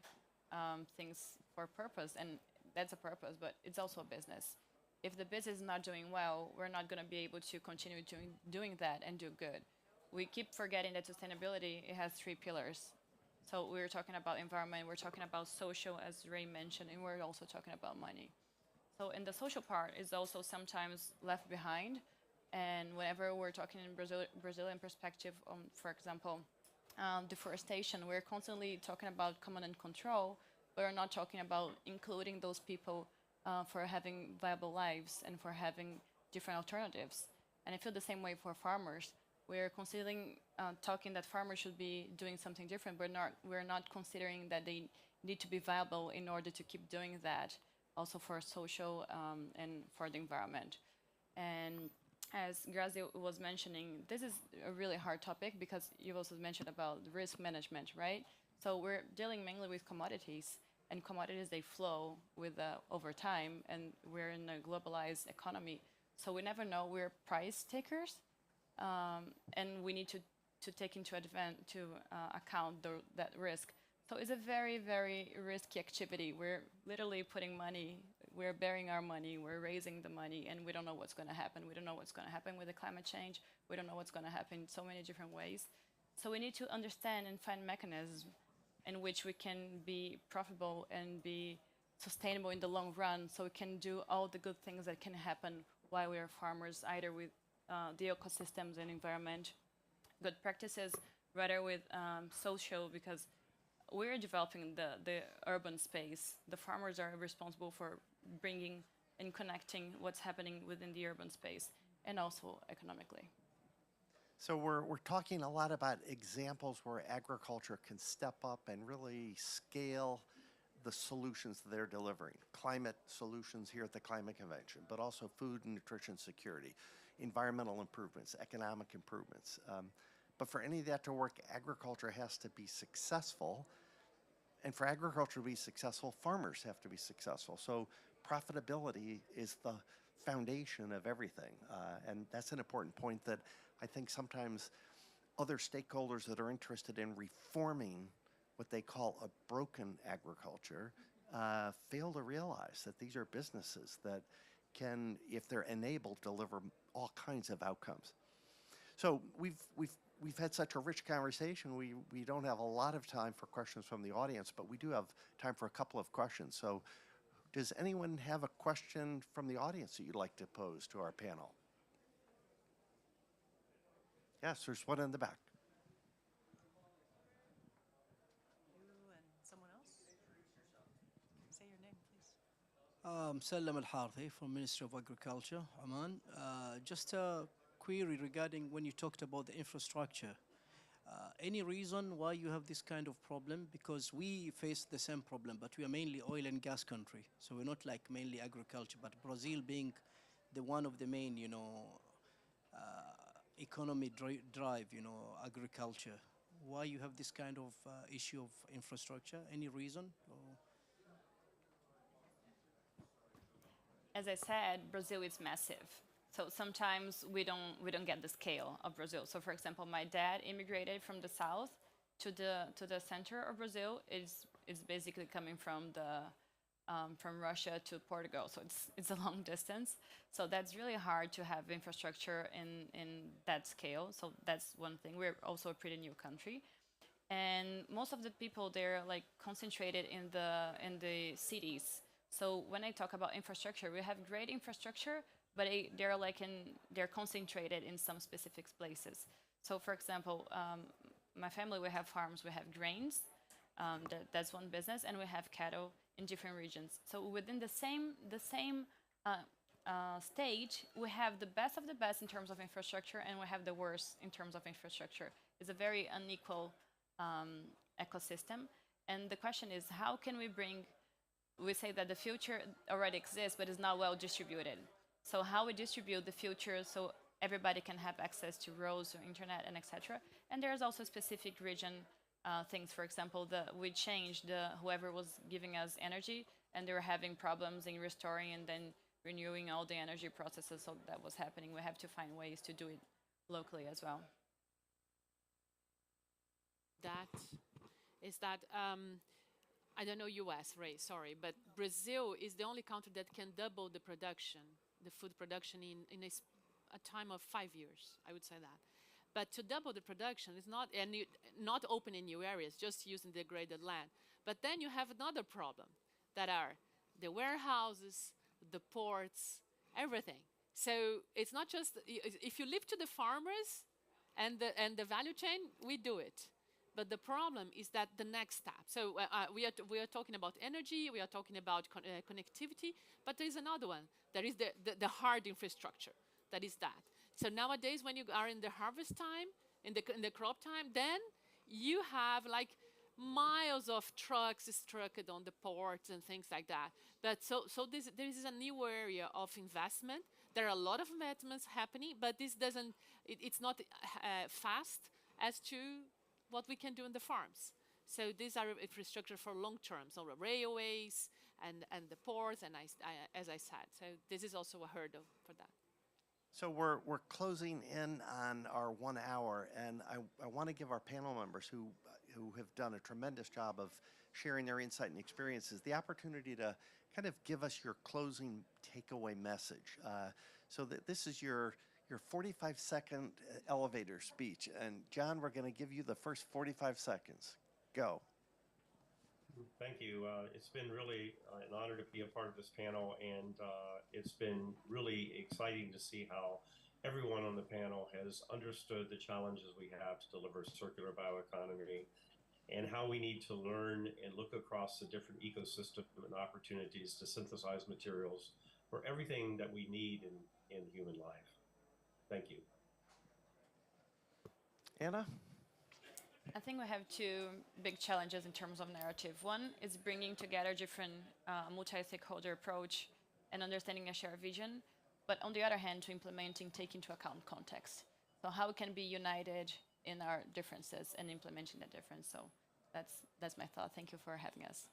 things for purpose, and that's a purpose, but it's also a business. If the business is not doing well, we're not going to be able to continue doing that and do good. We keep forgetting that sustainability, it has 3 pillars. So we're talking about environment, we're talking about social, as Ray mentioned, and we're also talking about money. So in the social part is also sometimes left behind. And whenever we're talking in Brazilian perspective, for example, deforestation, we're constantly talking about command and control, but we're not talking about including those people for having viable lives and for having different alternatives. And I feel the same way for farmers. We're considering talking that farmers should be doing something different, but we're not considering that they need to be viable in order to keep doing that, also for social and for the environment. And as Grazi was mentioning, this is a really hard topic because you've also mentioned about risk management, right? So we're dealing mainly with commodities, and commodities, they flow with over time, and we're in a globalized economy. So we never know, we're price takers, and we need to take into account that risk. So it's a very, very risky activity. We're literally putting money, we're bearing our money, we're raising the money, and we don't know what's going to happen. We don't know what's going to happen with the climate change. We don't know what's going to happen in so many different ways. So we need to understand and find mechanisms in which we can be profitable and be sustainable in the long run, so we can do all the good things that can happen while we are farmers, either with the ecosystems and environment, good practices, rather with social, because we're developing the urban space. The farmers are responsible for bringing and connecting what's happening within the urban space, and also economically. So we're talking a lot about examples where agriculture can step up and really scale the solutions that they're delivering. Climate solutions here at the Climate Convention, but also food and nutrition security, environmental improvements, economic improvements. But for any of that to work, agriculture has to be successful. And for agriculture to be successful, farmers have to be successful. So profitability is the foundation of everything. And that's an important point that I think sometimes other stakeholders that are interested in reforming what they call a broken agriculture fail to realize that these are businesses that can, if they're enabled, deliver all kinds of outcomes. So we've had such a rich conversation. We don't have a lot of time for questions from the audience, but we do have time for a couple of questions. So does anyone have a question from the audience that you'd like to pose to our panel? Yes, there's one in the back. You and someone else? Say your name, please. Salem Al-Harthi from Ministry of Agriculture, Oman. Just a query regarding when you talked about the infrastructure. Any reason why you have this kind of problem? Because we face the same problem, but we are mainly oil and gas country. So we're not like mainly agriculture, but Brazil being the one of the main, economy drive, agriculture. Why you have this kind of issue of infrastructure? Any reason? Or? As I said, Brazil is massive. So sometimes we don't get the scale of Brazil. So for example, my dad immigrated from the south to the center of Brazil. Is basically coming from Russia to Portugal. So it's a long distance. So that's really hard to have infrastructure in that scale. So that's one thing. We're also a pretty new country. And most of the people, they're like concentrated in the cities. So when I talk about infrastructure, we have great infrastructure, but they're concentrated in some specific places. So for example, my family, we have farms, we have grains, that's one business, and we have cattle in different regions. So within the same stage, we have the best of the best in terms of infrastructure, and we have the worst in terms of infrastructure. It's a very unequal ecosystem. And the question is, how can we say that the future already exists, but is not well distributed. So how we distribute the future so everybody can have access to roads, to internet, and etc. And there's also specific region things. For example, we changed whoever was giving us energy, and they were having problems in restoring and then renewing all the energy processes. So that was happening. We have to find ways to do it locally as well. I don't know US, Ray, sorry, but Brazil is the only country that can double the production, the food production in a time of 5 years, I would say that. But to double the production is not opening new areas, just using degraded land. But then you have another problem that are the warehouses, the ports, everything. So it's not just, if you leave to the farmers and the value chain, we do it. But the problem is that the next step. So we are talking about energy, we are talking about connectivity, but there is another one. There is the hard infrastructure. That is that. So nowadays, when you are in the harvest time, in the crop time, then you have like miles of trucks struck on the ports and things like that. But there is a new area of investment. There are a lot of investments happening, but it's not fast as to what we can do in the farms. So these are infrastructure for long term, so railways and the ports, and as I said. So this is also a hurdle for that. So we're closing in on our 1 hour, and I want to give our panel members who have done a tremendous job of sharing their insight and experiences the opportunity to kind of give us your closing takeaway message. So that this is your 45-second elevator speech. And John, we're going to give you the first 45 seconds. Go. Thank you. It's been really an honor to be a part of this panel, and it's been really exciting to see how everyone on the panel has understood the challenges we have to deliver circular bioeconomy and how we need to learn and look across the different ecosystem and opportunities to synthesize materials for everything that we need in human life. Thank you. Anna? I think we have two big challenges in terms of narrative. One is bringing together different multi-stakeholder approach and understanding a shared vision, but on the other hand, to implementing, take into account context. So how we can be united in our differences and implementing that difference. So that's my thought. Thank you for having us.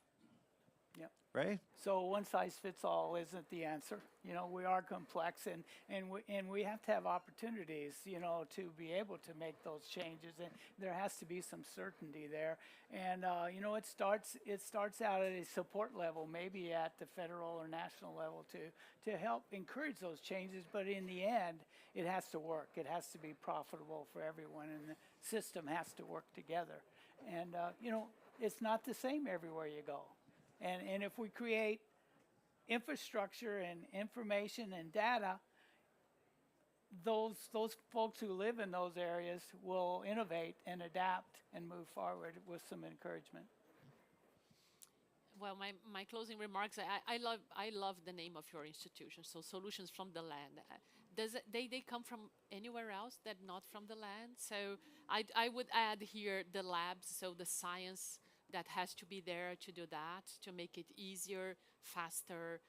Yep. right? So one size fits all isn't the answer. You know, we are complex, and we have to have opportunities, you know, to be able to make those changes, and there has to be some certainty there. And you know, it starts out at a support level, maybe at the federal or national level, to help encourage those changes. But in the end, it has to work. It has to be profitable for everyone, and the system has to work together. And you know, it's not the same everywhere you go. And if we create infrastructure and information and data, those folks who live in those areas will innovate and adapt and move forward with some encouragement. Well, my closing remarks, I love the name of your institution, so Solutions from the Land. They come from anywhere else that not from the land? So I would add here the labs, so the science that has to be there to do that, to make it easier, faster,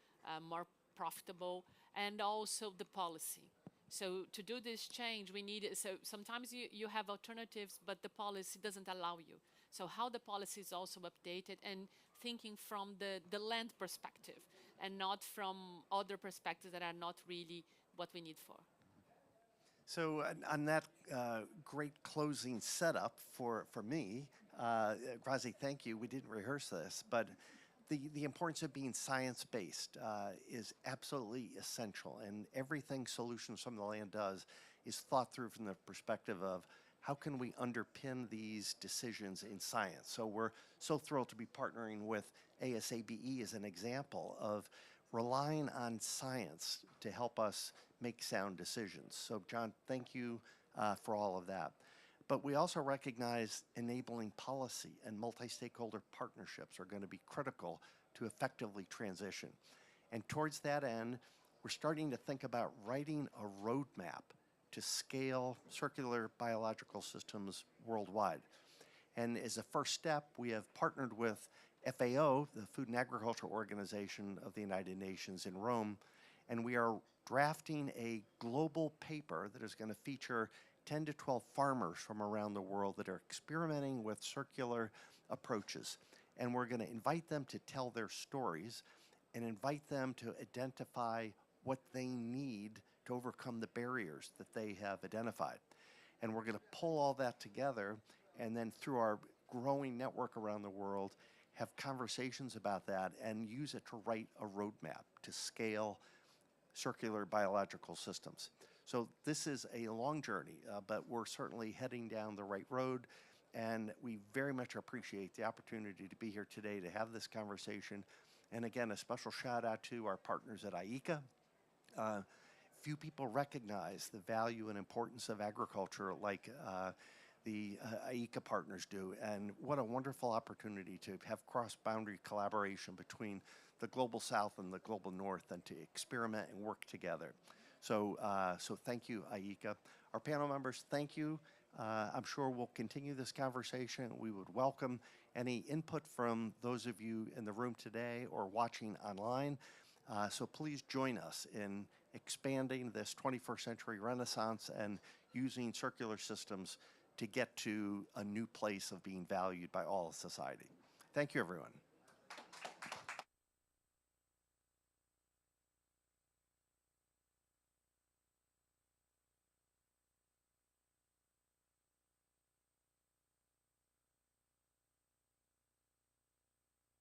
more profitable, and also the policy. So to do this change, we need, so sometimes you have alternatives, but the policy doesn't allow you. So how the policy is also updated and thinking from the land perspective and not from other perspectives that are not really what we need for. So on that great closing setup for me, Grazi, thank you. We didn't rehearse this, but the importance of being science-based is absolutely essential. And everything Solutions from the Land does is thought through from the perspective of how can we underpin these decisions in science. So we're so thrilled to be partnering with ASABE as an example of relying on science to help us make sound decisions. So John, thank you for all of that. But we also recognize enabling policy and multi-stakeholder partnerships are going to be critical to effectively transition. And towards that end, we're starting to think about writing a roadmap to scale circular biological systems worldwide. And as a first step, we have partnered with FAO, the Food and Agriculture Organization of the United Nations in Rome, and we are drafting a global paper that is going to feature 10 to 12 farmers from around the world that are experimenting with circular approaches. And we're going to invite them to tell their stories and invite them to identify what they need to overcome the barriers that they have identified. And we're going to pull all that together and then through our growing network around the world, have conversations about that and use it to write a roadmap to scale circular biological systems. So this is a long journey, but we're certainly heading down the right road, and we very much appreciate the opportunity to be here today to have this conversation. And again, a special shout out to our partners at IECA. Few people recognize the value and importance of agriculture like the IECA partners do, and what a wonderful opportunity to have cross-boundary collaboration between the Global South and the Global North and to experiment and work together. So, so thank you, IECA. Our panel members, thank you. I'm sure we'll continue this conversation. We would welcome any input from those of you in the room today or watching online. So please join us in expanding this 21st century renaissance and using circular systems to get to a new place of being valued by all of society. Thank you, everyone.